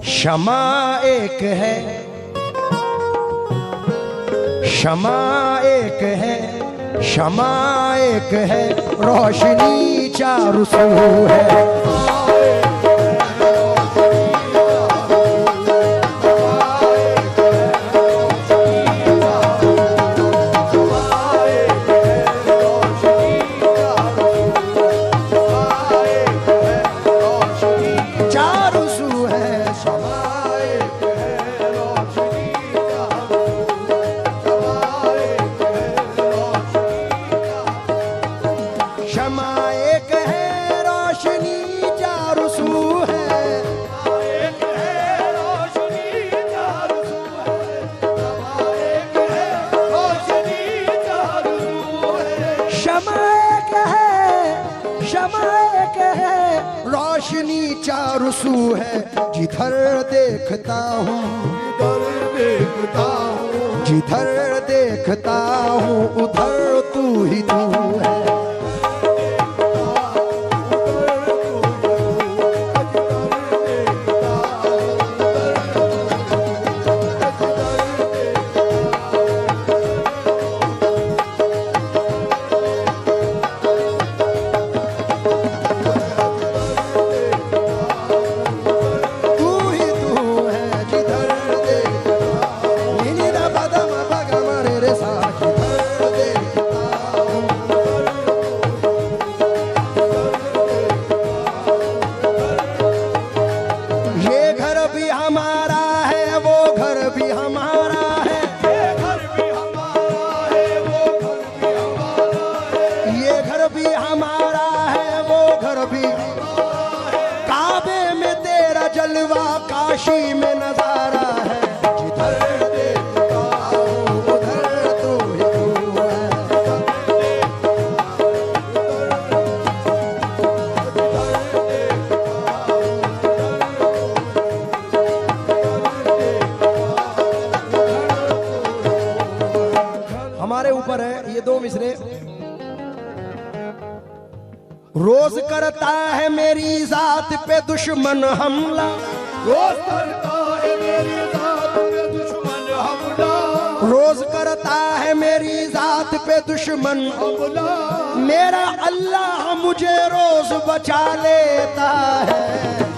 शमा एक है, शमा एक है, शमा एक है, रोशनी चार सू है। रोशनी चार सू है, जिधर देखता हूँ जिधर देखता हूँ उधर तू ही तू है। काशी में नजारा है, जिधर देखता हूँ उधर तू ही तू है। हमारे ऊपर है ये दो मिसरे। रोज करता है मेरी जात पे दुश्मन हमला, रोज करता है मेरी जात पे दुश्मन हमला, रोज करता है मेरी जात पे दुश्मन हमला। मेरा अल्लाह मुझे रोज बचा लेता है,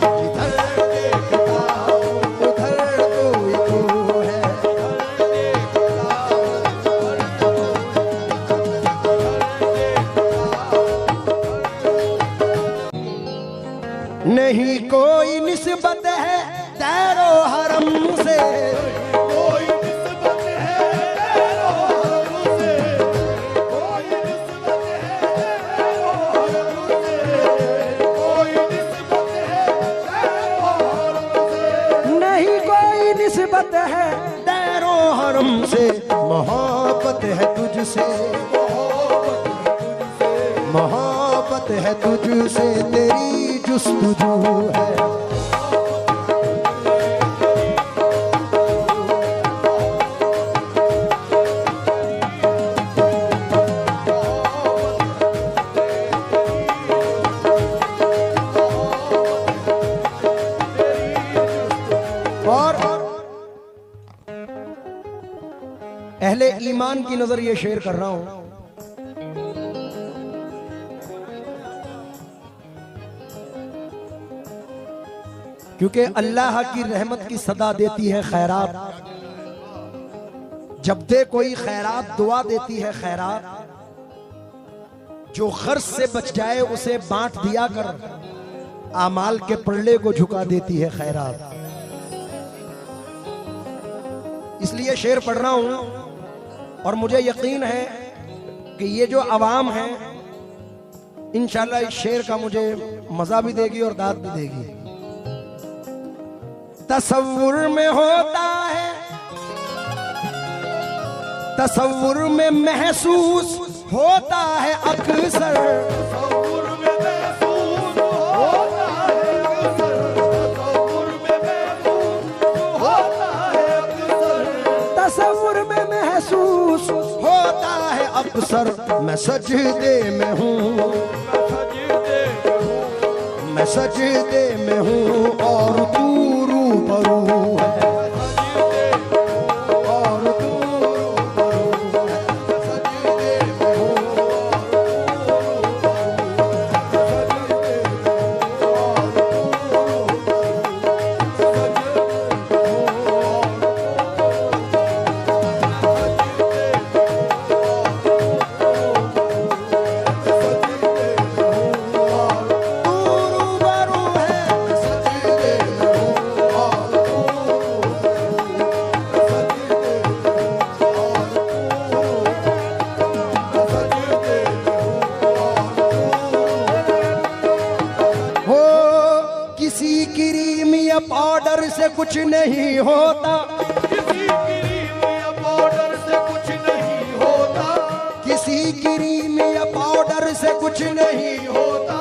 जिधर देखता हूँ उधर तू ही तू है। नहीं कोई निस्बत है तैरो हरम से, कोई निस्बत है तैरो हरम से, कोई निस्बत है तैरो हरम से, कोई निस्बत है तैरो हरम से। नहीं कोई निस्बत है तैरो हरम से, मोहब्बत है तुझसे, मोहब्बत है तुझसे, तेरी जुस्तजू है। और अहले ईमान की नजर ये शेर कर रहा हूं। क्योंकि अल्लाह की रहमत की सदा देती है खैरात, जब दे कोई खैरात दुआ देती है खैरात, जो खर्च से बच जाए उसे बांट दिया कर, आमाल के पल्ले को झुका देती है खैरात। इसलिए शेर पढ़ रहा हूं और मुझे यकीन है कि ये जो अवाम है इंशाल्लाह इस शेर का मुझे मजा भी देगी और दाद भी देगी। तसव्वुर में होता है, तसव्वुर में महसूस होता है अक्सर, तसव्वुर में महसूस होता है अक्सर, तसव्वुर में महसूस होता है अक्सर, तसव्वुर में महसूस होता है अक्सर। मैं सजदे में हूँ, मैं सजदे में हूँ और तू रूबरू पाउडर से कुछ नहीं होता, किसी क्रीम या पाउडर से कुछ नहीं होता, किसी क्रीम या पाउडर से कुछ नहीं होता।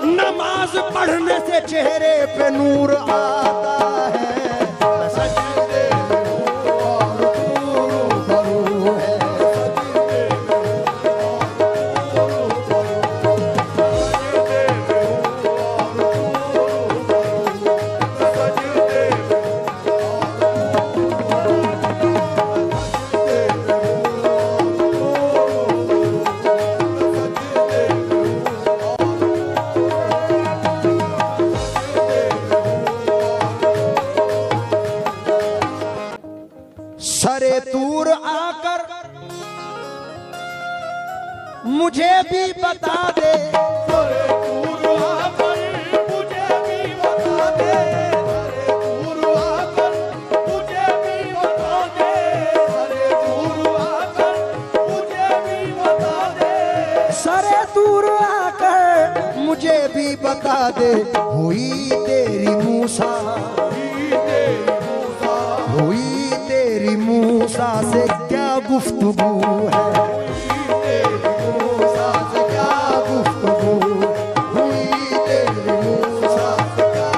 नमाज पढ़ने से चेहरे पे नूर आता है। सजदे में और रूबरू है, सजदे सरे तूर आकर मुझे भी बता दे, सरे दूर आकर मुझे भी बता दे, सरे दूर आकर मुझे भी बता दे, सरे दूर आकर मुझे भी बता दे। सरे तूर आकर मुझे भी बता दे, हुई तेरी मूसा, हुई तेरी मूसा से क्या गुफ्तगू है, मूसा से क्या गुफ्तगू, हुई तेरी मूसा से क्या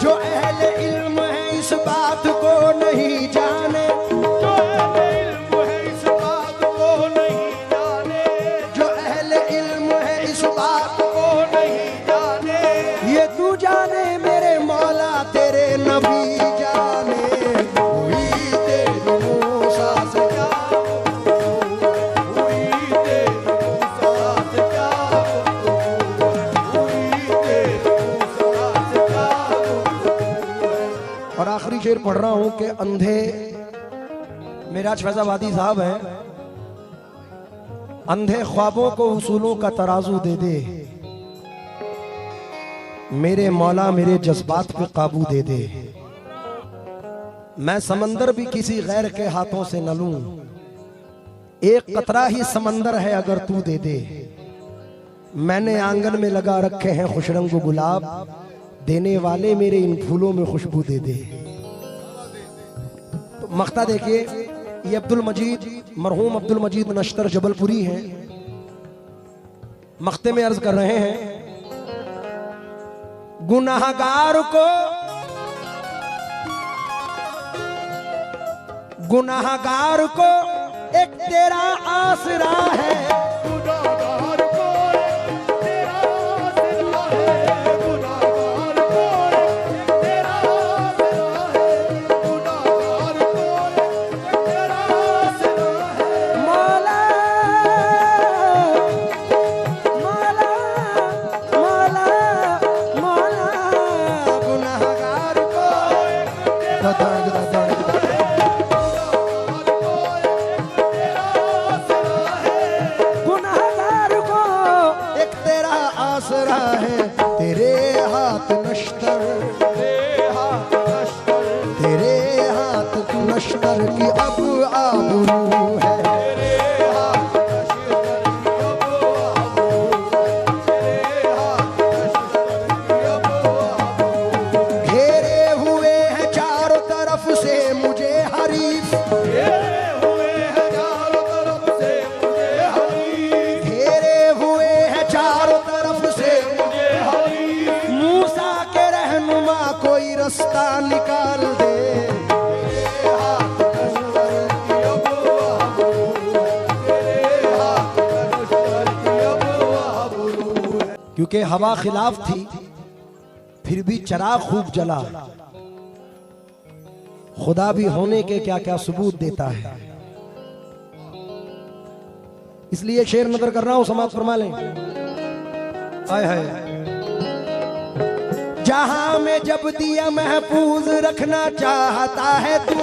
जो अहले इल्म है इस बात को नहीं जाने, जो इल्म है इस बात को नहीं जाने, जो अहले इल्म है इस बात को नहीं जाने। ये तू जाने मेरे मौला तेरे नबी जाने, हुई तेरी मूसा से क्या, हुई तेरी मूसा से क्या, हुई तेरी मूसा से क्या। और आखिरी शेर पढ़ रहा हूं कि अंधे मेराज फैजाबादी साहब हैं, अंधे ख्वाबों को उसूलों का तराजू दे दे, मेरे मौला मेरे जज्बात पे काबू दे दे, मैं समंदर भी किसी गैर के हाथों से न लूं, एक कतरा ही समंदर है अगर तू दे दे, मैंने आंगन में लगा रखे हैं खुशरंग गुलाब, देने वाले मेरे इन फूलों में खुशबू दे दे। तो मख्ता देखिए, ये अब्दुल मजीद, मरहूम अब्दुल मजीद नश्तर जबलपुरी हैं, मख्ते में अर्ज कर रहे हैं, गुनाहगार को, गुनाहगार को एक तेरा आसरा है, गुनाहगार को एक तेरा आसरा है, गुनाहगार को एक तेरा आसरा है, गुनाहगार को एक तेरा आसरा है। मौला मौला मौला मौला, गुनाहगार को गुनाहगार को एक तेरा आसरा है, तेरे हाथ नश्तर, तेरे हाथ नश्तर की अब आबरू है, घेरे हुए हैं चारों तरफ से मुझे हरीफ, घेरे हुए हैं चारों तरफ से मूसा के रहनुमा कोई रास्ता निकाल दे, क्योंकि हवा खिलाफ थी फिर भी चराग खूब जला, खुदा भी होने के क्या क्या सबूत देता है। इसलिए शेर नजर कर रहा हूं, समाप्त फरमा लें। हाय हाय, जहां में जब दिया महफूज रखना चाहता है तू,